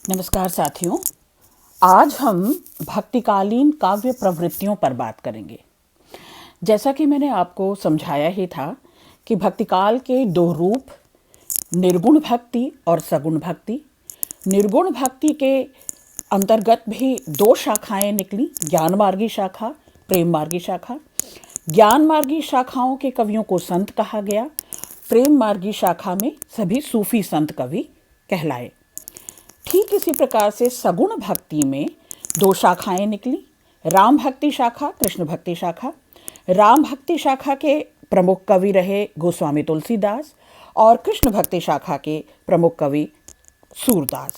नमस्कार साथियों। आज हम भक्तिकालीन काव्य प्रवृत्तियों पर बात करेंगे। जैसा कि मैंने आपको समझाया ही था कि भक्तिकाल के दो रूप, निर्गुण भक्ति और सगुण भक्ति। निर्गुण भक्ति के अंतर्गत भी दो शाखाएं निकली, ज्ञान मार्गी शाखा, प्रेम मार्गी शाखा। ज्ञान मार्गी शाखाओं के कवियों को संत कहा गया। प्रेम मार्गी शाखा में सभी सूफी संत कवि कहलाए। ठीक इसी प्रकार से सगुण भक्ति में दो शाखाएं निकली, राम भक्ति शाखा, कृष्ण भक्ति शाखा। राम भक्ति शाखा के प्रमुख कवि रहे गोस्वामी तुलसीदास और कृष्ण भक्ति शाखा के प्रमुख कवि सूरदास।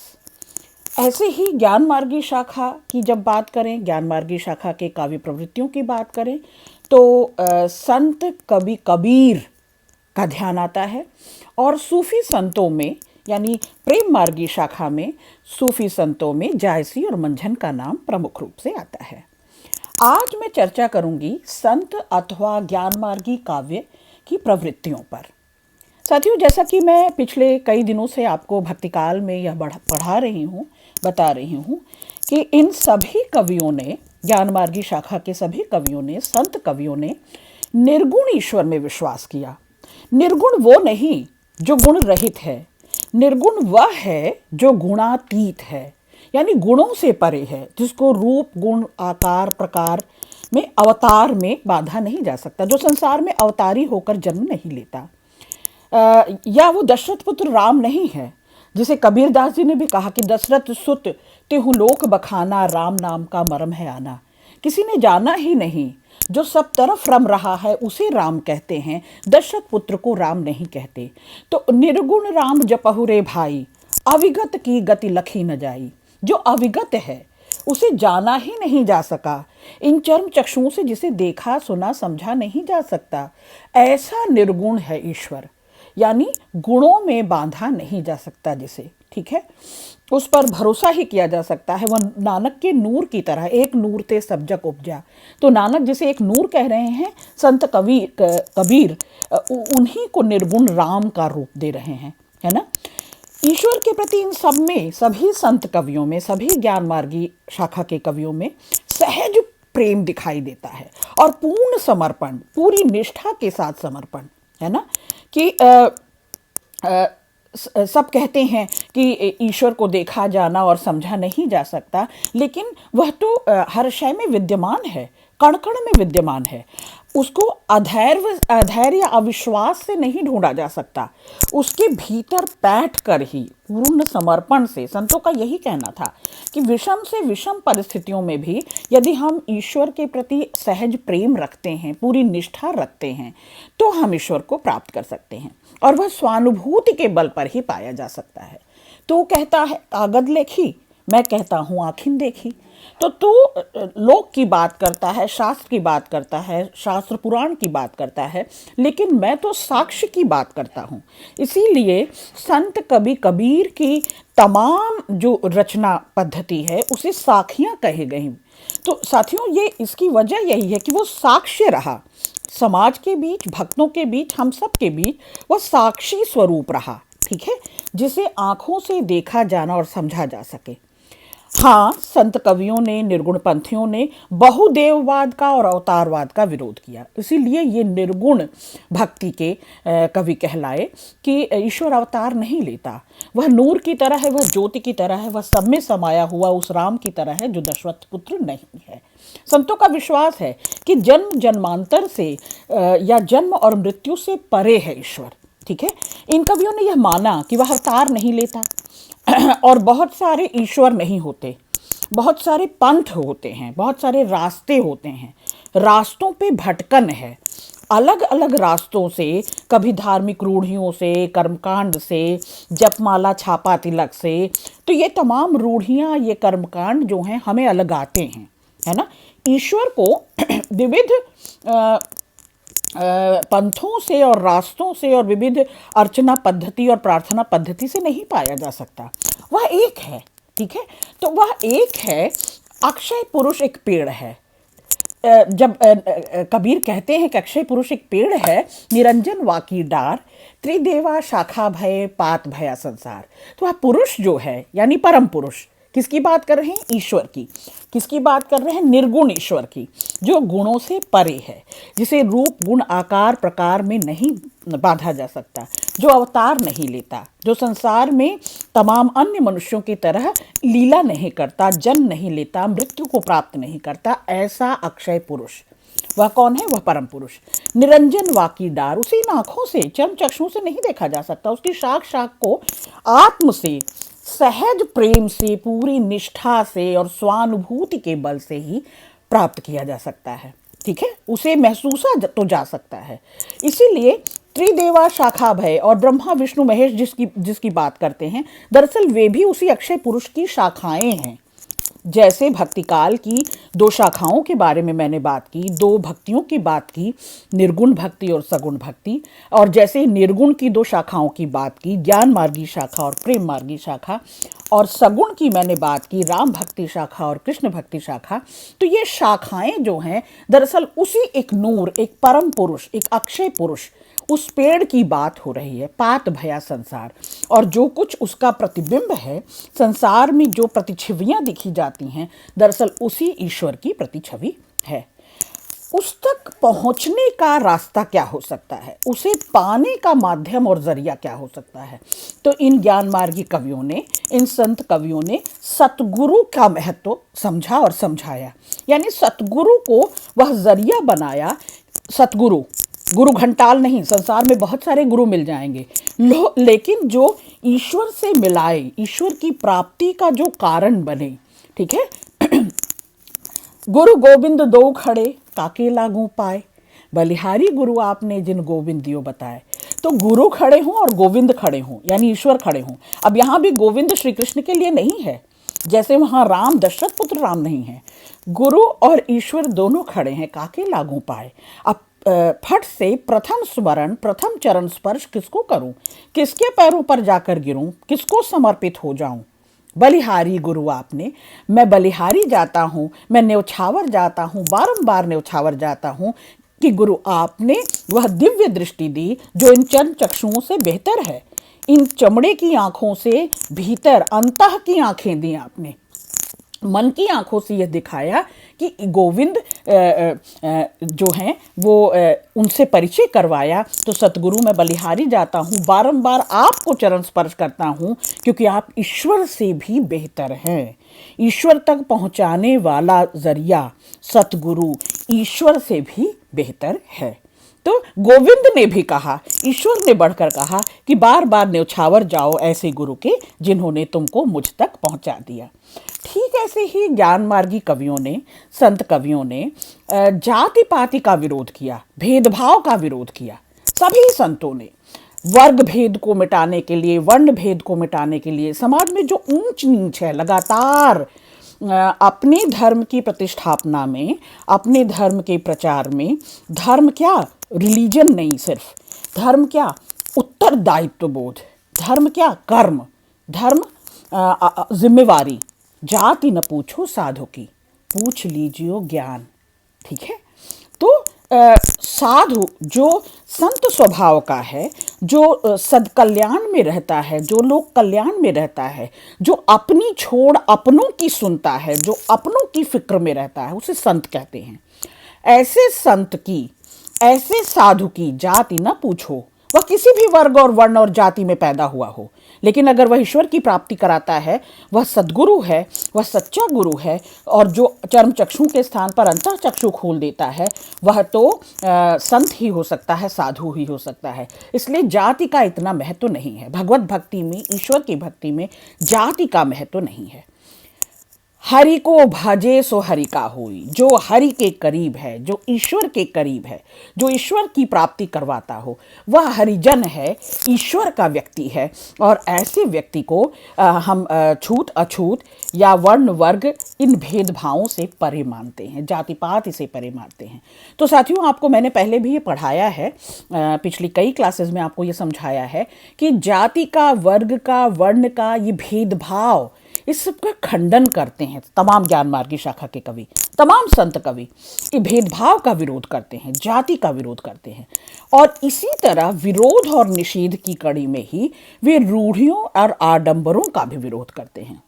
ऐसे ही ज्ञान मार्गी शाखा की जब बात करें, ज्ञान मार्गी शाखा के काव्य प्रवृत्तियों की बात करें तो संत कवि कबीर का ध्यान आता है। और सूफी संतों में यानी प्रेम मार्गी शाखा में सूफी संतों में जायसी और मंझन का नाम प्रमुख रूप से आता है। आज मैं चर्चा करूंगी संत अथवा ज्ञान मार्गी काव्य की प्रवृत्तियों पर। साथियों, जैसा कि मैं पिछले कई दिनों से आपको भक्तिकाल में यह पढ़ा रही हूँ, बता रही हूँ कि इन सभी कवियों ने, ज्ञान मार्गी शाखा के सभी कवियों ने, संत कवियों ने निर्गुण ईश्वर में विश्वास किया। निर्गुण वो नहीं जो गुण रहित है, निर्गुण वह है जो गुणातीत है, यानी गुणों से परे है, जिसको रूप, गुण, आकार, प्रकार में, अवतार में बांधा नहीं जा सकता, जो संसार में अवतारी होकर जन्म नहीं लेता। या वो दशरथ पुत्र राम नहीं है, जिसे कबीरदास जी ने भी कहा कि दशरथ सुत तिहु लोक बखाना, राम नाम का मरम है आना। किसी ने जाना ही नहीं, जो सब तरफ रम रहा है उसे राम कहते हैं, दशरथ पुत्र को राम नहीं कहते। तो निर्गुण राम जपहु रे भाई, अविगत की गति लखी न जाई। जो अविगत है उसे जाना ही नहीं जा सका, इन चर्म चक्षुओं से जिसे देखा, सुना, समझा नहीं जा सकता, ऐसा निर्गुण है ईश्वर, यानी गुणों में बांधा नहीं जा सकता जिसे, ठीक है, उस पर भरोसा ही किया जा सकता है। वह नानक के नूर की तरह, एक नूर ते सब जग उपजा। तो नानक जिसे एक नूर कह रहे हैं, संत कबीर उन्हीं को निर्गुण राम का रूप दे रहे हैं, है ना। ईश्वर के प्रति इन सब में, सभी संत कवियों में, सभी ज्ञान मार्गी शाखा के कवियों में सहज प्रेम दिखाई देता है और पूर्ण समर्पण, पूरी निष्ठा के साथ समर्पण, है ना। कि सब कहते हैं कि ईश्वर को देखा जाना और समझा नहीं जा सकता, लेकिन वह तो हर शय में विद्यमान है, कण कण में विद्यमान है। उसको अधैर्य या अविश्वास से नहीं ढूंढा जा सकता, उसके भीतर बैठ कर ही पूर्ण समर्पण से। संतों का यही कहना था कि विषम से विषम परिस्थितियों में भी यदि हम ईश्वर के प्रति सहज प्रेम रखते हैं, पूरी निष्ठा रखते हैं, तो हम ईश्वर को प्राप्त कर सकते हैं, और वह स्वानुभूति के बल पर ही पाया जा सकता है। तो कहता है आगद लेखी, मैं कहता हूँ आखिन देखी। तो तू लोक की बात करता है, शास्त्र की बात करता है, शास्त्र पुराण की बात करता है, लेकिन मैं तो साक्ष्य की बात करता हूँ। इसीलिए संत कवि कबीर की तमाम जो रचना पद्धति है उसे साखियाँ कही गई। तो साथियों, ये इसकी वजह यही है कि वो साक्ष्य रहा, समाज के बीच, भक्तों के बीच, हम सब के बीच वह साक्षी स्वरूप रहा, ठीक है, जिसे आंखों से देखा जाना और समझा जा सके। हाँ, संत कवियों ने, निर्गुण पंथियों ने बहुदेववाद का और अवतारवाद का विरोध किया। इसीलिए ये निर्गुण भक्ति के कवि कहलाए कि ईश्वर अवतार नहीं लेता, वह नूर की तरह है, वह ज्योति की तरह है, वह सब में समाया हुआ उस राम की तरह है जो दशरथ पुत्र नहीं है। संतों का विश्वास है कि जन्म जन्मांतर से या जन्म और मृत्यु से परे है ईश्वर, ठीक है। इन कवियों ने यह माना कि वह अवतार नहीं लेता और बहुत सारे ईश्वर नहीं होते, बहुत सारे पंथ होते हैं, बहुत सारे रास्ते होते हैं, रास्तों पे भटकन है, अलग अलग रास्तों से, कभी धार्मिक रूढ़ियों से, कर्मकांड से, जपमाला छापा तिलक से। तो ये तमाम रूढ़ियाँ, ये कर्मकांड जो हैं हमें अलग आते हैं, है ना। ईश्वर को विविध पंथों से और रास्तों से और विविध अर्चना पद्धति और प्रार्थना पद्धति से नहीं पाया जा सकता, वह एक है, ठीक है। तो वह एक है, अक्षय पुरुष एक पेड़ है, जब कबीर कहते हैं कि अक्षय पुरुष एक पेड़ है, निरंजन वाकी डार, त्रिदेवा शाखा भय पात भया संसार। तो वह पुरुष जो है यानी परम पुरुष, किसकी बात कर रहे हैं? ईश्वर की। किसकी बात कर रहे हैं? निर्गुण ईश्वर की, जो गुणों से परे है, जिसे रूप गुण आकार प्रकार में नहीं बांधा जा सकता, जो अवतार नहीं लेता, जो संसार में तमाम अन्य मनुष्यों की तरह लीला नहीं करता, जन्म नहीं लेता, मृत्यु को प्राप्त नहीं करता, ऐसा अक्षय पुरुष। वह कौन है? वह परम पुरुष। निरंजन वाकी डार, उसे इन आंखों से, चर्म चक्षुओं से नहीं देखा जा सकता, उसकी शाख शाख को आत्म से, सहज प्रेम से, पूरी निष्ठा से और स्वानुभूति के बल से ही प्राप्त किया जा सकता है। ठीक है, उसे महसूसा तो जा सकता है। इसीलिए त्रिदेवा शाखा भय और ब्रह्मा विष्णु महेश जिसकी बात करते हैं, दरअसल वे भी उसी अक्षय पुरुष की शाखाएं हैं। जैसे भक्ति काल की दो शाखाओं के बारे में मैंने बात की, दो भक्तियों की बात की, निर्गुण भक्ति और सगुण भक्ति, और जैसे निर्गुण की दो शाखाओं की बात की, ज्ञान मार्गी शाखा और प्रेम मार्गी शाखा, और सगुण की मैंने बात की, राम भक्ति शाखा और कृष्ण भक्ति शाखा। तो ये शाखाएं जो हैं, दरअसल उसी एक नूर, एक परम पुरुष, एक अक्षय पुरुष, उस पेड़ की बात हो रही है, पात भया संसार। और जो कुछ उसका प्रतिबिंब है, संसार में जो प्रतिछवियां दिखी जाती हैं, दरअसल उसी ईश्वर की प्रतिछवि है। उस तक पहुंचने का रास्ता क्या हो सकता है? उसे पाने का माध्यम और जरिया क्या हो सकता है? तो इन ज्ञान मार्गी कवियों ने, इन संत कवियों ने सतगुरु का महत्व समझा और समझाया, यानी सतगुरु को वह जरिया बनाया। सतगुरु, गुरु घंटाल नहीं, संसार में बहुत सारे गुरु मिल जाएंगे, लेकिन जो ईश्वर से मिलाए, ईश्वर की प्राप्ति का जो कारण बने। ठीक है, गुरु गोविंद दो खड़े काके लागू पाए, बलिहारी गुरु आपने जिन गोविंद दियो बताए। तो गुरु खड़े हों और गोविंद खड़े हों, यानी ईश्वर खड़े हों। अब यहाँ भी गोविंद श्री कृष्ण के लिए नहीं है, जैसे वहाँ राम दशरथ पुत्र राम नहीं है। गुरु और ईश्वर दोनों खड़े हैं, काके लागू पाए। अब फट से प्रथम स्मरण, प्रथम चरण स्पर्श किसको करूं, किसके पैरों पर जाकर गिरूं, किसको समर्पित हो जाऊं? बलिहारी गुरु आपने, मैं बलिहारी जाता हूं, मैं न्यौछावर जाता हूं, बारंबार न्यौछावर जाता हूं कि गुरु आपने वह दिव्य दृष्टि दी जो इन चर्म चक्षुओं से बेहतर है, इन चमड़े की आंखों से भीतर अंतः की आंखें दी आपने, मन की आंखों से यह दिखाया कि गोविंद जो हैं वो उनसे परिचय करवाया। तो सतगुरु मैं बलिहारी जाता हूँ, बारंबार आपको चरण स्पर्श करता हूँ, क्योंकि आप ईश्वर से भी बेहतर हैं। ईश्वर तक पहुँचाने वाला जरिया सतगुरु ईश्वर से भी बेहतर है। तो गोविंद ने भी कहा, ईश्वर ने बढ़कर कहा कि बार बार न्यौछावर जाओ ऐसे गुरु के जिन्होंने तुमको मुझ तक पहुंचा दिया। ठीक ऐसे ही ज्ञान मार्गी कवियों ने, संत कवियों ने जाति पाति का विरोध किया, भेदभाव का विरोध किया। सभी संतों ने वर्ग भेद को मिटाने के लिए, वर्ण भेद को मिटाने के लिए, समाज में जो ऊंच नीच है, लगातार अपने धर्म की प्रतिष्ठापना में, अपने धर्म के प्रचार में, धर्म क्या रिलीजन नहीं, सिर्फ धर्म क्या उत्तरदायित्व बोध, धर्म क्या कर्म, धर्म जिम्मेवारी। जाति न पूछो साधु की, पूछ लीजियो ज्ञान। ठीक है, तो साधु जो संत स्वभाव का है, जो सदकल्याण में रहता है, जो लोक कल्याण में रहता है, जो अपनी छोड़ अपनों की सुनता है, जो अपनों की फिक्र में रहता है, उसे संत कहते हैं। ऐसे संत की, ऐसे साधु की जाति न पूछो, वह किसी भी वर्ग और वर्ण और जाति में पैदा हुआ हो, लेकिन अगर वह ईश्वर की प्राप्ति कराता है, वह सद्गुरु है, वह सच्चा गुरु है, और जो चर्म चक्षु के स्थान पर अंतः चक्षु खोल देता है, वह तो संत ही हो सकता है, साधु ही हो सकता है। इसलिए जाति का इतना महत्व नहीं है। भगवत भक्ति में, ईश्वर की भक्ति में जाति का महत्व नहीं है। हरि को भजे सो हरि का होई, जो हरि के करीब है, जो ईश्वर के करीब है, जो ईश्वर की प्राप्ति करवाता हो, वह हरिजन है, ईश्वर का व्यक्ति है। और ऐसे व्यक्ति को हम छूत अछूत या वर्ण वर्ग इन भेदभावों से परे मानते हैं, जाति पात से परे मानते हैं। तो साथियों, आपको मैंने पहले भी ये पढ़ाया है, पिछली कई क्लासेस में आपको ये समझाया है कि जाति का, वर्ग का, वर्ण का ये भेदभाव, इस सबका खंडन करते हैं तमाम ज्ञान मार्ग की शाखा के कवि, तमाम संत कवि। ये भेदभाव का विरोध करते हैं, जाति का विरोध करते हैं, और इसी तरह विरोध और निषेध की कड़ी में ही वे रूढ़ियों और आडंबरों का भी विरोध करते हैं।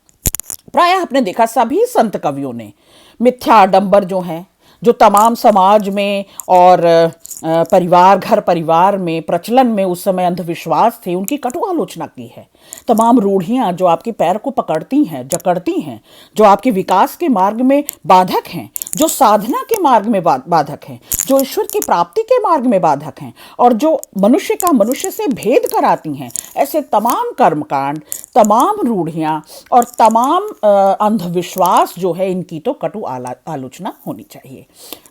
प्रायः आपने देखा सभी संत कवियों ने मिथ्या आडंबर जो हैं, जो तमाम समाज में और परिवार, घर परिवार में प्रचलन में उस समय अंधविश्वास थे, उनकी कटु आलोचना की है। तमाम रूढ़ियां जो आपके पैर को पकड़ती हैं, जकड़ती हैं, जो आपके विकास के मार्ग में बाधक हैं, जो साधना के मार्ग में बाधक हैं, जो ईश्वर की प्राप्ति के मार्ग में बाधक हैं, और जो मनुष्य का मनुष्य से भेद कराती हैं, ऐसे तमाम कर्मकांड, तमाम रूढ़ियां और तमाम अंधविश्वास जो है, इनकी तो कटु आलोचना होनी चाहिए।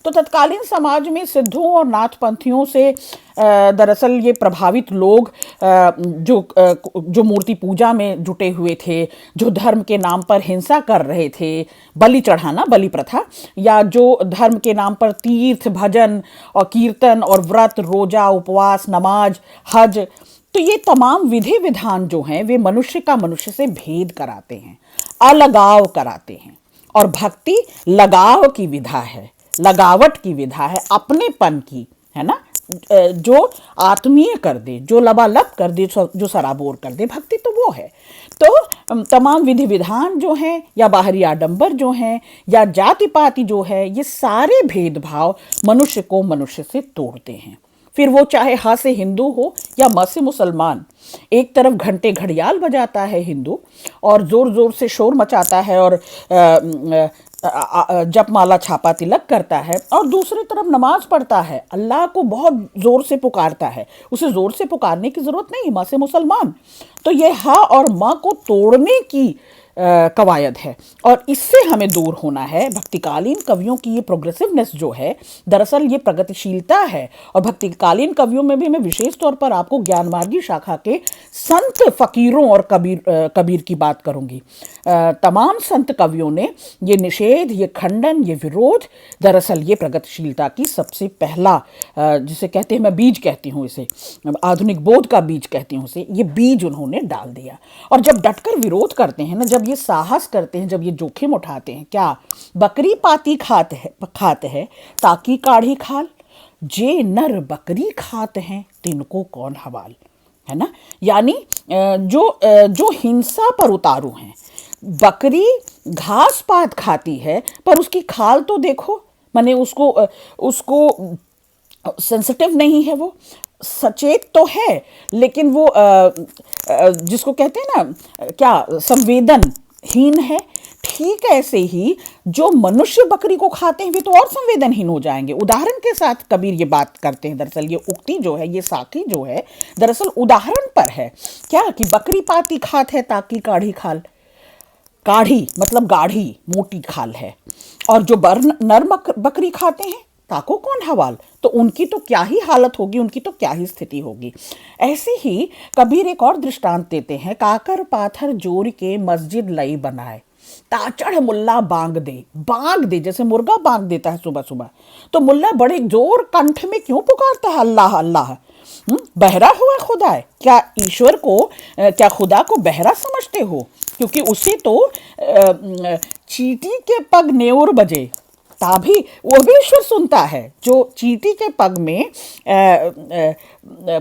तो तत्कालीन समाज में सिद्धों और नाथपंथियों से दरअसल ये प्रभावित लोग जो मूर्ति पूजा में जुटे हुए थे, जो धर्म के नाम पर हिंसा कर रहे थे, बलि चढ़ाना, बलि प्रथा, या जो धर्म के नाम पर तीर्थ, भजन और कीर्तन और व्रत, रोजा, उपवास, नमाज, हज, तो ये तमाम विधि विधान जो हैं वे मनुष्य का मनुष्य से भेद कराते हैं, अलगाव कराते हैं। और भक्ति लगाव की विधा है, लगावट की विधा है, अपनेपन की, है ना, जो आत्मीय कर दे, जो लबालब कर दे, जो सराबोर कर दे, भक्ति तो वो है। तो तमाम विधि विधान जो हैं, या बाहरी आडंबर जो हैं, या जाति पाति जो है, ये सारे भेदभाव मनुष्य को मनुष्य से तोड़ते हैं। फिर वो चाहे हा से हिंदू हो या म से मुसलमान। एक तरफ घंटे घड़ियाल बजाता है हिंदू और जोर जोर से शोर मचाता है और जपमाला छापा तिलक करता है, और दूसरी तरफ नमाज पढ़ता है, अल्लाह को बहुत जोर से पुकारता है। उसे जोर से पुकारने की जरूरत नहीं, माँ से मुसलमान। तो ये हा और माँ को तोड़ने की कवायद है, और इससे हमें दूर होना है। भक्तिकालीन कवियों की ये प्रोग्रेसिवनेस जो है, दरअसल ये प्रगतिशीलता है। और भक्तिकालीन कवियों में भी मैं विशेष तौर पर आपको ज्ञानमार्गी शाखा के संत फकीरों और कबीर की बात करूंगी। तमाम संत कवियों ने ये निषेध, ये खंडन, ये विरोध, दरअसल ये प्रगतिशीलता की सबसे पहला, जिसे कहते हैं, मैं बीज कहती हूँ इसे, आधुनिक बोध का बीज कहती हूँ इसे, ये बीज उन्होंने डाल दिया। और जब डटकर विरोध करते हैं ना, जब ये साहस करते हैं, जब ये जोखिम उठाते हैं, क्या बकरी पाती खात है ताकि काढ़ी खाल, जे नर बकरी खात हैं तिनको कौन हवाल, है ना। यानी जो हिंसा पर उतारू हैं, बकरी घास पात खाती है पर उसकी खाल तो देखो, माने उसको सेंसिटिव नहीं है, वो सचेत तो है, लेकिन वो जिसको कहते हैं ना, क्या संवेदनहीन है। ठीक ऐसे ही जो मनुष्य बकरी को खाते हैं वे तो और संवेदनहीन हो जाएंगे। उदाहरण के साथ कबीर ये बात करते हैं। दरअसल ये उक्ति जो है, ये साखी जो है, दरअसल उदाहरण पर है। क्या कि बकरी पाती खात है ताकि काढ़ी खाल, काढ़ी मतलब गाढ़ी मोटी खाल है, और जो नर बकरी खाते हैं ताको कौन हवाल, तो उनकी तो क्या ही हालत होगी, उनकी तो क्या ही स्थिति होगी। ऐसे ही कबीर एक और दृष्टांत देते हैं, काकर पाथर जोड़ के मस्जिद लई बनाए, ताचड़ मुल्ला बांग दे, जैसे मुर्गा बांग देता है सुबह सुबह, तो मुल्ला बड़े जोर कंठ में क्यों पुकारता है अल्लाह अल्लाह। बहरा हुआ खुदा है क्या? ईश्वर को, क्या खुदा को बहरा समझते हो? क्योंकि उसे तो चींटी के पग नेउर बजे तभी वो भी ईश्वर सुनता है। जो चींटी के पग में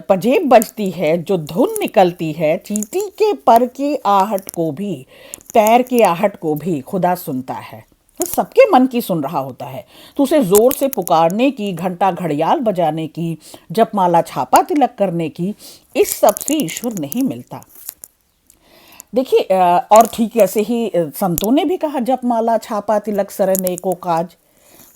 पजेब बजती है, जो धुन निकलती है, चींटी के पर की आहट को भी, पैर की आहट को भी खुदा सुनता है। तो सबके मन की सुन रहा होता है। तो उसे जोर से पुकारने की, घंटा घड़ियाल बजाने की, जपमाला छापा तिलक करने की, इस सब से ईश्वर नहीं मिलता। देखिए, और ठीक ऐसे ही संतों ने भी कहा, जपमाला छापा तिलक सरने को काज,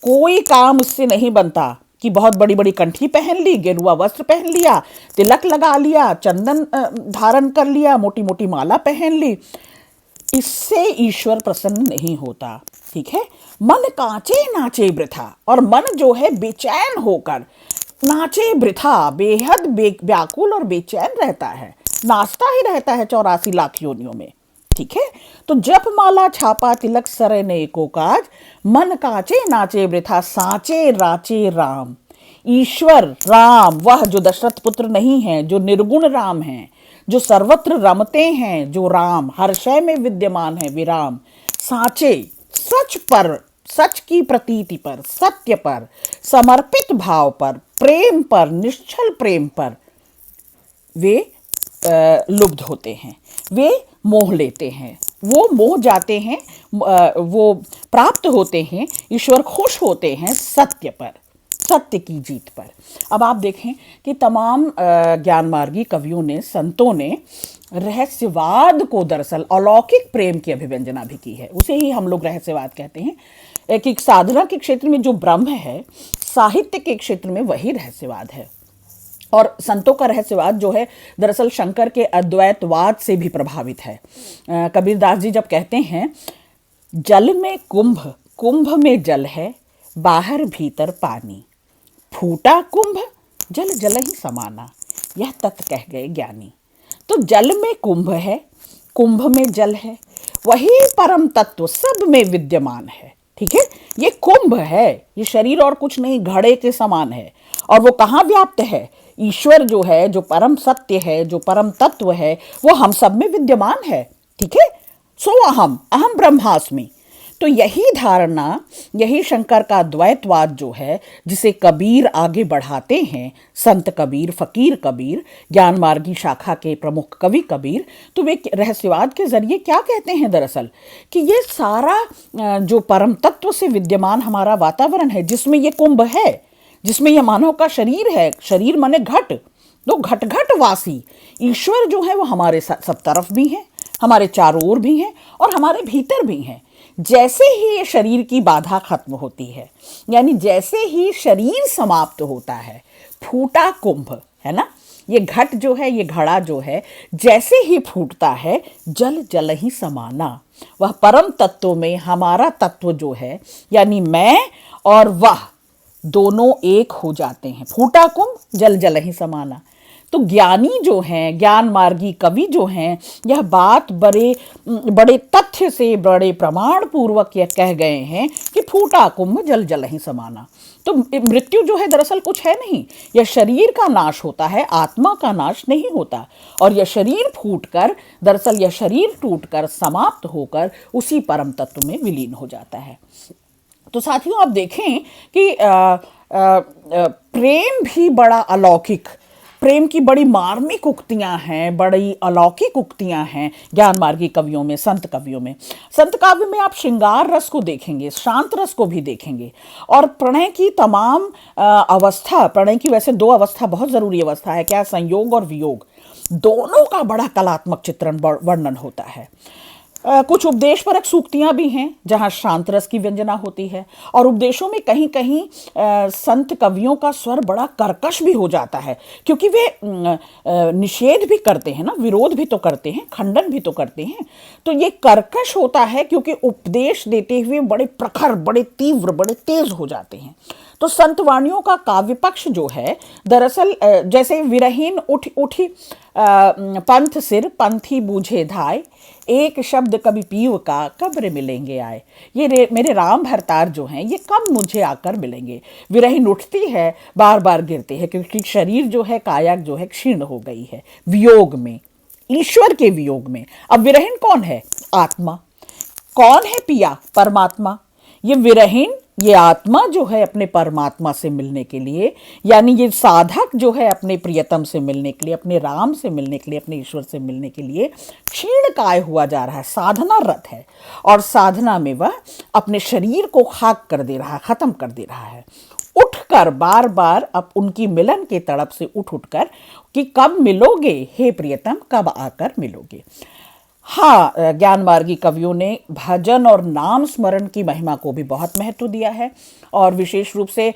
कोई काम उससे नहीं बनता कि बहुत बड़ी बड़ी कंठी पहन ली, गेरुआ वस्त्र पहन लिया, तिलक लगा लिया, चंदन धारण कर लिया, मोटी मोटी माला पहन ली, इससे ईश्वर प्रसन्न नहीं होता। ठीक है, मन कांचे नाचे वृथा, और मन जो है बेचैन होकर नाचे वृथा, बेहद व्याकुल और बेचैन रहता है, नाचता ही रहता है 84 लाख योनियों में। ठीक है, तो जप माला छापा तिलक सरने को काज, मन काचे नाचे वृथा, साचे राचे राम। ईश्वर राम, वह जो दशरथ पुत्र नहीं है, जो निर्गुण राम है, जो सर्वत्र रमते हैं, जो राम हर शय में विद्यमान है विराम, साचे सच पर, सच की प्रतीति पर, सत्य पर, समर्पित भाव पर, प्रेम पर, निश्चल प्रेम पर वे लुब्ध होते हैं, वे मोह लेते हैं, वो मोह जाते हैं, वो प्राप्त होते हैं, ईश्वर खुश होते हैं सत्य पर, सत्य की जीत पर। अब आप देखें कि तमाम ज्ञान मार्गी कवियों ने, संतों ने रहस्यवाद को दरअसल अलौकिक प्रेम की अभिव्यंजना भी की है। उसे ही हम लोग रहस्यवाद कहते हैं कि साधना के क्षेत्र में जो ब्रह्म है, साहित्य के क्षेत्र में वही रहस्यवाद है। और संतों का रहस्यवाद जो है दरअसल शंकर के अद्वैतवाद से भी प्रभावित है। कबीरदास जी जब कहते हैं, जल में कुंभ, कुंभ में जल है, बाहर भीतर पानी, फूटा कुंभ जल जल ही समाना, यह तत्व कह गए ज्ञानी। तो जल में कुंभ है, कुंभ में जल है, वही परम तत्व सब में विद्यमान है। ठीक है, ये कुंभ है, ये शरीर और कुछ नहीं, घड़े के समान है। और वो कहाँ व्याप्त है? ईश्वर जो है, जो परम सत्य है, जो परम तत्व है, वो हम सब में विद्यमान है। ठीक है, सो अहम अहम ब्रह्मास्मि। तो यही धारणा, यही शंकर का द्वैतवाद जो है, जिसे कबीर आगे बढ़ाते हैं, संत कबीर, फकीर कबीर, ज्ञान मार्गी शाखा के प्रमुख कवि कबीर, तो वे रहस्यवाद के जरिए क्या कहते हैं दरअसल, कि ये सारा जो परम तत्व से विद्यमान हमारा वातावरण है, जिसमें ये कुंभ है, जिसमें यह मानव का शरीर है, शरीर माने घट, तो घट घट वासी ईश्वर जो है वो हमारे सब तरफ भी हैं, हमारे चारों ओर भी हैं और हमारे भीतर भी हैं। जैसे ही ये शरीर की बाधा खत्म होती है, यानी जैसे ही शरीर समाप्त होता है, फूटा कुंभ है ना, ये घट जो है, ये घड़ा जो है, जैसे ही फूटता है, जल जल ही समाना, वह परम तत्व में हमारा तत्व जो है, यानी मैं और वह दोनों एक हो जाते हैं। फूटा कुंभ जल जल ही समाना। तो ज्ञानी जो हैं, ज्ञान मार्गी कवि जो हैं, यह बात बड़े बड़े तथ्य से, बड़े प्रमाण पूर्वक यह कह गए हैं कि फूटा कुंभ जल जल ही समाना। तो मृत्यु जो है दरअसल कुछ है नहीं, यह शरीर का नाश होता है, आत्मा का नाश नहीं होता। और यह शरीर फूटकर, दरअसल यह शरीर टूटकर, समाप्त होकर उसी परम तत्व में विलीन हो जाता है। तो साथियों, आप देखें कि प्रेम भी बड़ा अलौकिक, प्रेम की बड़ी मार्मिक उक्तियां हैं, बड़ी अलौकिक उक्तियां हैं ज्ञान मार्गी कवियों में, संत कवियों में। संत काव्य में आप श्रृंगार रस को देखेंगे, शांत रस को भी देखेंगे, और प्रणय की तमाम अवस्था, प्रणय की वैसे दो अवस्था बहुत जरूरी अवस्था है, क्या? संयोग और वियोग, दोनों का बड़ा कलात्मक चित्रण, वर्णन होता है। कुछ उपदेशपरक सूक्तियां भी हैं जहां शांत रस की व्यंजना होती है, और उपदेशों में कहीं कहीं संत कवियों का स्वर बड़ा कर्कश भी हो जाता है, क्योंकि वे निषेध भी करते हैं ना, विरोध भी तो करते हैं, खंडन भी तो करते हैं। तो ये कर्कश होता है क्योंकि उपदेश देते हुए बड़े प्रखर, बड़े तीव्र, बड़े तेज हो जाते हैं। तो संत वाणियों का काव्य पक्ष जो है दरअसल, जैसे विरहीन उठ उठी पंथ सिर, पंथी बूझे धाय, एक शब्द कभी पीव का, कब रे मिलेंगे आए। ये मेरे राम भरतार जो हैं, ये कब मुझे आकर मिलेंगे। विरहीन उठती है, बार बार गिरती है, क्योंकि शरीर जो है, काया जो है, क्षीण हो गई है वियोग में, ईश्वर के वियोग में। अब विरहीन कौन है? आत्मा। कौन है पिया? परमात्मा। ये विरहीन, ये आत्मा जो है अपने परमात्मा से मिलने के लिए, यानी ये साधक जो है अपने प्रियतम से मिलने के लिए, अपने राम से मिलने के लिए, अपने ईश्वर से मिलने के लिए क्षीण काय हुआ जा रहा है, साधना रत है, और साधना में वह अपने शरीर को खाक कर दे रहा है, खत्म कर दे रहा है। उठकर बार बार अब उनकी मिलन के तड़प से उठकर कि कब मिलोगे हे प्रियतम, कब आकर मिलोगे। हाँ, ज्ञान मार्गी कवियों ने भजन और नाम स्मरण की महिमा को भी बहुत महत्व दिया है, और विशेष रूप से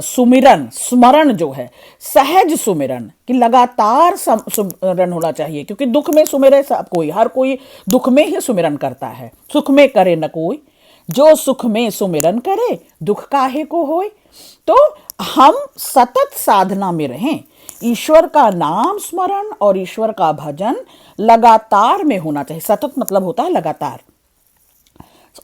सुमिरन, स्मरण जो है, सहज सुमिरन, कि लगातार सुमिरन होना चाहिए, क्योंकि दुख में सुमिरे सब कोई, हर कोई दुख में ही सुमिरन करता है। सुख में करे न कोई, जो सुख में सुमिरन करे, दुख काहे को होए। तो हम सतत साधना में रहें, ईश्वर का नाम स्मरण और ईश्वर का भजन लगातार में होना चाहिए। सतत मतलब होता है लगातार,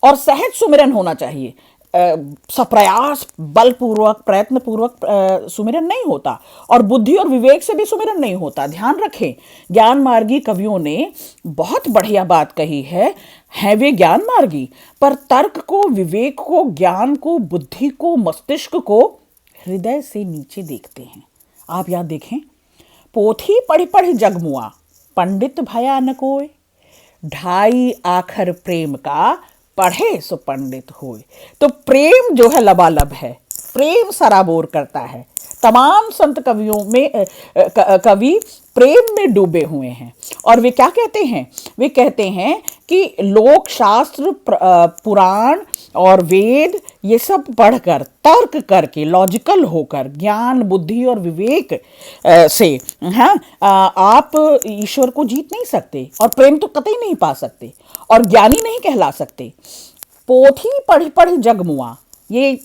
और सहज सुमिरन होना चाहिए। सप्रयास बलपूर्वक प्रयत्नपूर्वक सुमिरन नहीं होता, और बुद्धि और विवेक से भी सुमिरन नहीं होता। ध्यान रखें, ज्ञान मार्गी कवियों ने बहुत बढ़िया बात कही है वे ज्ञान मार्गी, पर तर्क को, विवेक को, ज्ञान को, बुद्धि को, मस्तिष्क को हृदय से नीचे देखते हैं। आप याद देखें, पोथी पढ़ी पढ़ी जगमुआ, पंडित भया न कोय, ढाई आखर प्रेम का, पढ़े सो पंडित होए। तो प्रेम जो है लबालब है, प्रेम सराबोर करता है। तमाम संत कवियों में कवि प्रेम में डूबे हुए हैं। और वे क्या कहते हैं? वे कहते हैं कि लोक शास्त्र, पुराण और वेद ये सब पढ़कर, तर्क करके, लॉजिकल होकर, ज्ञान, बुद्धि और विवेक से हाँ आप ईश्वर को जीत नहीं सकते, और प्रेम तो कतई नहीं पा सकते, और ज्ञानी नहीं कहला सकते। पोथी पढ़ी पढ़ी जगमुआ, ये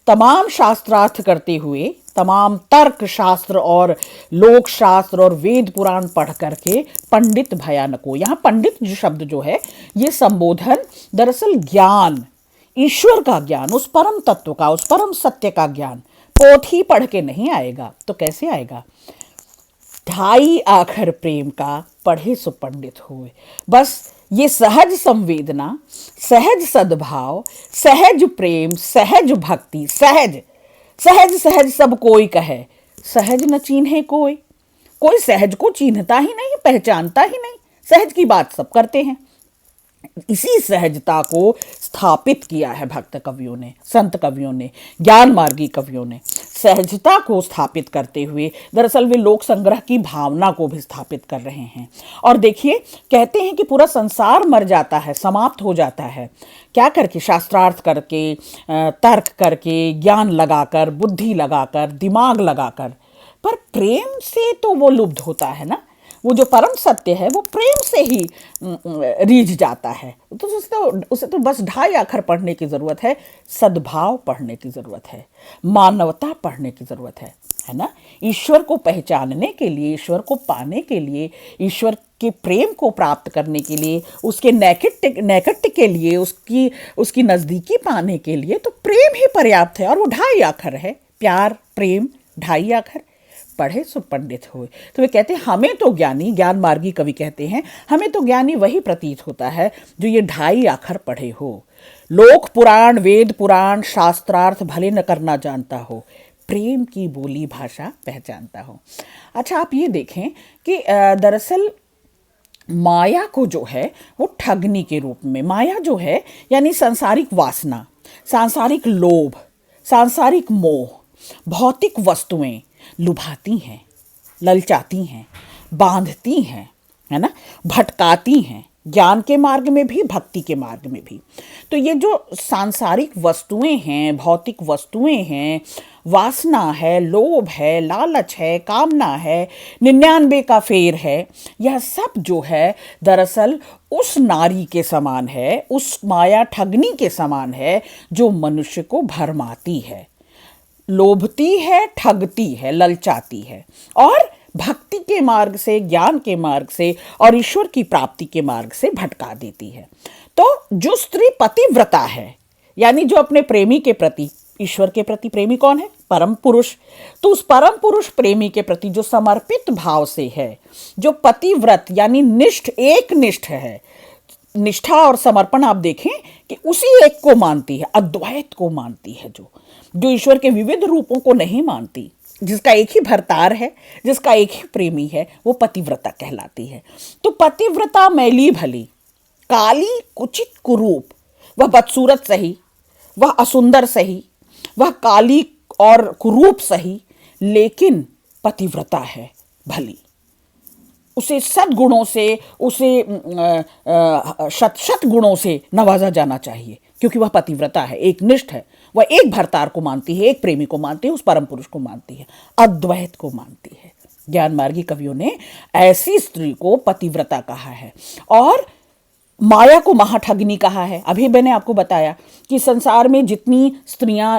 तमाम शास्त्रार्थ करते हुए, तमाम तर्क शास्त्र और लोक शास्त्र और वेद पुराण पढ़ करके पंडित भया न को। यहाँ पंडित जो शब्द जो है, ये संबोधन दरअसल ज्ञान, ईश्वर का ज्ञान, उस परम तत्व का, उस परम सत्य का ज्ञान पोथी पढ़ के नहीं आएगा। तो कैसे आएगा? ढाई आखर प्रेम का, पढ़े सो पंडित हुए। बस ये सहज संवेदना, सहज सद्भाव, सहज प्रेम, सहज भक्ति, सहज सहज सहज सब कोई कहे, सहज न चिन्हे कोई। कोई सहज को चिन्हता ही नहीं, पहचानता ही नहीं। सहज की बात सब करते हैं। इसी सहजता को स्थापित किया है भक्त कवियों ने, संत कवियों ने, ज्ञान मार्गी कवियों ने। सहजता को स्थापित करते हुए दरअसल वे लोक संग्रह की भावना को भी स्थापित कर रहे हैं। और देखिए, कहते हैं कि पूरा संसार मर जाता है, समाप्त हो जाता है, क्या करके? शास्त्रार्थ करके, तर्क करके, ज्ञान लगाकर, बुद्धि लगाकर, दिमाग लगाकर। पर प्रेम से तो वो लुब्ध होता है ना, वो जो परम सत्य है वो प्रेम से ही रीझ जाता है। तो उसे तो बस ढाई आखर पढ़ने की ज़रूरत है, सद्भाव पढ़ने की ज़रूरत है, मानवता पढ़ने की ज़रूरत है ना। ईश्वर को पहचानने के लिए, ईश्वर को पाने के लिए, ईश्वर के प्रेम को प्राप्त करने के लिए, उसके नैकट्य के लिए, उसकी नज़दीकी पाने के लिए तो प्रेम ही पर्याप्त है। और वो ढाई आखर है, प्यार, प्रेम, ढाई आखर, पढ़े सो पंडित हुए। तो वे कहते हैं हमें तो ज्ञानी, ज्ञान मार्गी कवि कहते हैं, हमें तो ज्ञानी वही प्रतीत होता है जो ये ढाई आखर पढ़े हो, लोक पुराण, वेद पुराण, शास्त्रार्थ भले न करना जानता हो, प्रेम की बोली भाषा पहचानता हो। अच्छा, आप ये देखें कि दरअसल माया को जो है वो ठगनी के रूप में, माया जो है यानी सांसारिक वासना, सांसारिक लोभ, सांसारिक मोह, भौतिक वस्तुएं लुभाती हैं, ललचाती हैं, बांधती हैं, है ना, भटकाती हैं, ज्ञान के मार्ग में भी, भक्ति के मार्ग में भी। तो ये जो सांसारिक वस्तुएं हैं, भौतिक वस्तुएं हैं, वासना है, लोभ है, लालच है, कामना है, 99 का फेर है, यह सब जो है दरअसल उस नारी के समान है, उस माया ठगनी के समान है जो मनुष्य को भरमाती है, लोभती है, ठगती है, ललचाती है, और भक्ति के मार्ग से, ज्ञान के मार्ग से और ईश्वर की प्राप्ति के मार्ग से भटका देती है। तो जो स्त्री पतिव्रता है, यानी जो अपने प्रेमी के प्रति, ईश्वर के प्रति प्रेमी कौन है? परम पुरुष। तो उस परम पुरुष प्रेमी के प्रति जो समर्पित भाव से है, जो पतिव्रत यानी निष्ठ, एक निष्ठ है, निष्ठा और समर्पण आप देखें कि उसी एक को मानती है, अद्वैत को मानती है, जो ईश्वर के विविध रूपों को नहीं मानती, जिसका एक ही भरतार है, जिसका एक ही प्रेमी है, वो पतिव्रता कहलाती है। तो पतिव्रता मैली भली, काली, कुचित, कुरूप, वह बदसूरत सही, वह असुंदर सही, वह काली और कुरूप सही, लेकिन पतिव्रता है भली। उसे सद्गुणों से, उसे शत शत गुणों से नवाजा जाना चाहिए, क्योंकि वह पतिव्रता है, एक निष्ठ है, वह एक भरतार को मानती है, एक प्रेमी को मानती है, उस परम पुरुष को मानती है, अद्वैत को मानती है। ज्ञान मार्गी कवियों ने ऐसी स्त्री को पतिव्रता कहा है, और माया को महाठगनी कहा है। अभी मैंने आपको बताया कि संसार में जितनी स्त्रियां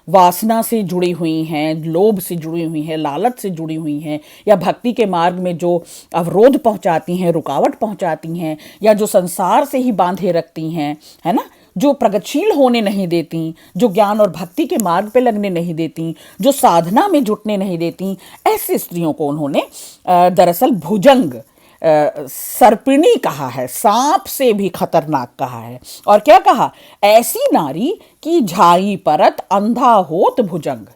वासना से जुड़ी हुई हैं, लोभ से जुड़ी हुई हैं, लालच से जुड़ी हुई हैं, या भक्ति के मार्ग में जो अवरोध पहुंचाती हैं, रुकावट पहुंचाती हैं, या जो संसार से ही बांधे रखती हैं, है ना, जो प्रगतिशील होने नहीं देती, जो ज्ञान और भक्ति के मार्ग पे लगने नहीं देती, जो साधना में जुटने नहीं देती, ऐसी स्त्रियों को उन्होंने दरअसल भुजंग, सर्पिणी कहा है, सांप से भी खतरनाक कहा है। और क्या कहा? ऐसी नारी की झाई परत अंधा होत भुजंग,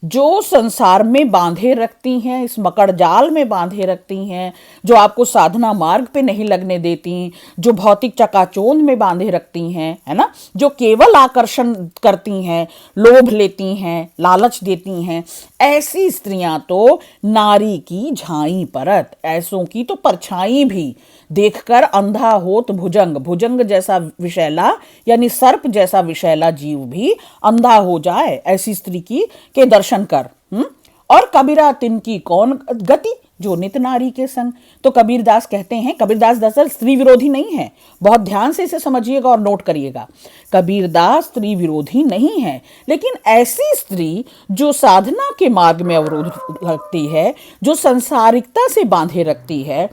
जो संसार में बांधे रखती हैं, इस मकड़ जाल में बांधे रखती हैं, जो आपको साधना मार्ग पे नहीं लगने देती, जो भौतिक चकाचौंध में बांधे रखती हैं, है ना, जो केवल आकर्षण करती हैं, लोभ लेती हैं, लालच देती हैं, ऐसी स्त्रियां तो नारी की झाई परत, ऐसों की तो परछाई भी देखकर अंधा होत भुजंग, भुजंग जैसा विषैला यानी सर्प जैसा विषैला जीव भी अंधा हो जाए ऐसी स्त्री की के दर्शन कर। और कबीरा तिनकी कौन गति, जो नित नारी के संग। तो कबीरदास कहते हैं, कबीरदास दरअसल स्त्री विरोधी नहीं है, बहुत ध्यान से इसे समझिएगा और नोट करिएगा। कबीरदास स्त्री विरोधी नहीं है, लेकिन ऐसी स्त्री जो साधना के मार्ग में अवरोध रखती है, जो संसारिकता से बांधे रखती है,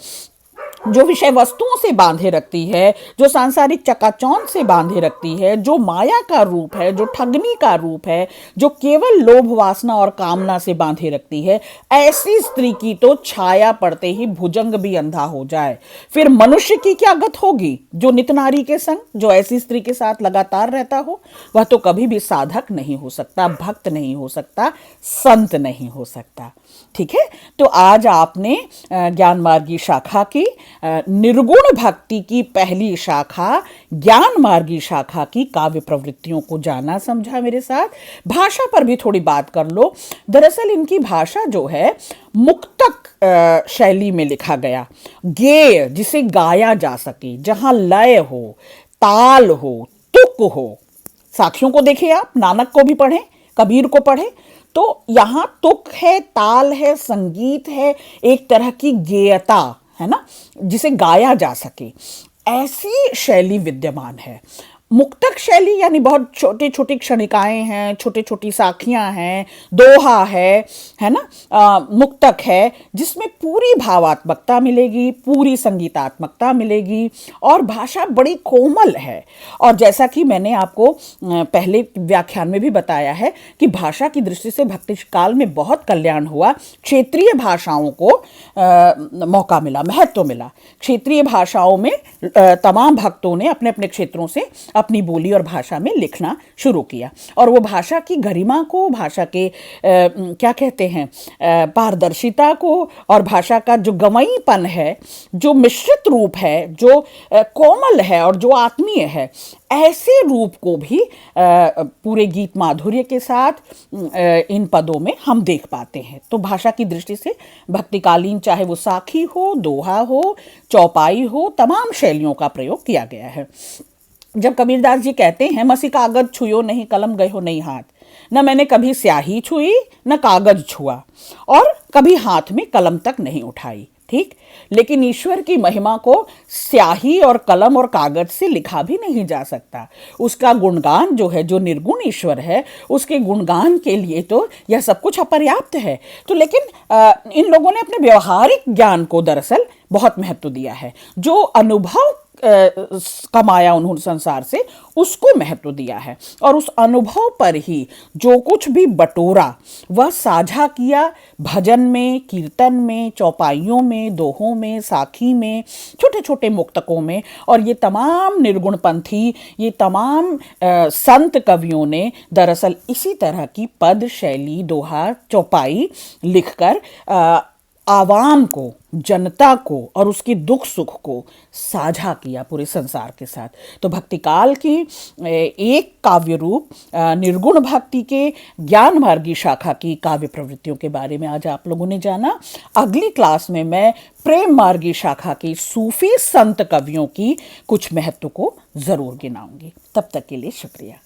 जो विषय वस्तुओं से बांधे रखती है, जो सांसारिक चकाचौंध से बांधे रखती है, जो माया का रूप है, जो ठगनी का रूप है, जो केवल लोभ वासना और कामना से बांधे रखती है, ऐसी स्त्री की तो छाया पड़ते ही भुजंग भी अंधा हो जाए। फिर मनुष्य की क्या गत होगी? जो नित नारी के संग, जो ऐसी स्त्री के साथ लगातार रहता हो, वह तो कभी भी साधक नहीं हो सकता, भक्त नहीं हो सकता, संत नहीं हो सकता। ठीक है, तो आज आपने ज्ञान मार्गी शाखा की, निर्गुण भक्ति की पहली शाखा ज्ञान मार्गी शाखा की काव्य प्रवृत्तियों को जाना, समझा। मेरे साथ भाषा पर भी थोड़ी बात कर लो। दरअसल इनकी भाषा जो है मुक्तक शैली में लिखा गया, गेय जिसे गाया जा सके, जहां लय हो, ताल हो, तुक हो। साखियों को देखिए आप, नानक को भी पढ़ें, कबीर को पढ़ें, तो यहां तुक है, ताल है, संगीत है, एक तरह की गेयता है ना, जिसे गाया जा सके, ऐसी शैली विद्यमान है। मुक्तक शैली यानी बहुत छोटी छोटी क्षणिकाएं हैं, छोटी छोटी साखियां हैं, दोहा है ना, मुक्तक है जिसमें पूरी भावात्मकता मिलेगी, पूरी संगीतात्मकता मिलेगी, और भाषा बड़ी कोमल है। और जैसा कि मैंने आपको पहले व्याख्यान में भी बताया है कि भाषा की दृष्टि से भक्ति काल में बहुत कल्याण हुआ। क्षेत्रीय भाषाओं को मौका मिला, महत्व मिला। क्षेत्रीय भाषाओं में तमाम भक्तों ने अपने अपने क्षेत्रों से अपनी बोली और भाषा में लिखना शुरू किया, और वो भाषा की गरिमा को, भाषा के क्या कहते हैं, पारदर्शिता को, और भाषा का जो गंवईपन है, जो मिश्रित रूप है, जो कोमल है और जो आत्मीय है, ऐसे रूप को भी पूरे गीत माधुर्य के साथ इन पदों में हम देख पाते हैं। तो भाषा की दृष्टि से भक्तिकालीन, चाहे वो साखी हो, दोहा हो, चौपाई हो, तमाम शैलियों का प्रयोग किया गया है। जब कबीरदास जी कहते हैं, मसी कागज छुयो नहीं, कलम गए हो नहीं हाथ, न मैंने कभी स्याही छुई न कागज छुआ, और कभी हाथ में कलम तक नहीं उठाई। ठीक, लेकिन ईश्वर की महिमा को स्याही और कलम और कागज से लिखा भी नहीं जा सकता। उसका गुणगान जो है, जो निर्गुण ईश्वर है, उसके गुणगान के लिए तो यह सब कुछ अपर्याप्त है। तो लेकिन इन लोगों ने अपने व्यवहारिक ज्ञान को दरअसल बहुत महत्व दिया है। जो अनुभव कमाया उन्होंने संसार से, उसको महत्व दिया है, और उस अनुभव पर ही जो कुछ भी बटोरा वह साझा किया भजन में, कीर्तन में, चौपाइयों में, दोहों में, साखी में, छोटे छोटे मुक्तकों में। और ये तमाम निर्गुण पंथी, ये तमाम संत कवियों ने दरअसल इसी तरह की पद शैली, दोहा, चौपाई लिखकर आवाम को, जनता को और उसके दुख सुख को साझा किया पूरे संसार के साथ। तो भक्ति काल की एक काव्य रूप निर्गुण भक्ति के ज्ञान मार्गी शाखा की काव्य प्रवृत्तियों के बारे में आज आप लोगों ने जाना। अगली क्लास में मैं प्रेम मार्गी शाखा की सूफी संत कवियों की कुछ महत्व को जरूर गिनाऊंगी। तब तक के लिए शुक्रिया।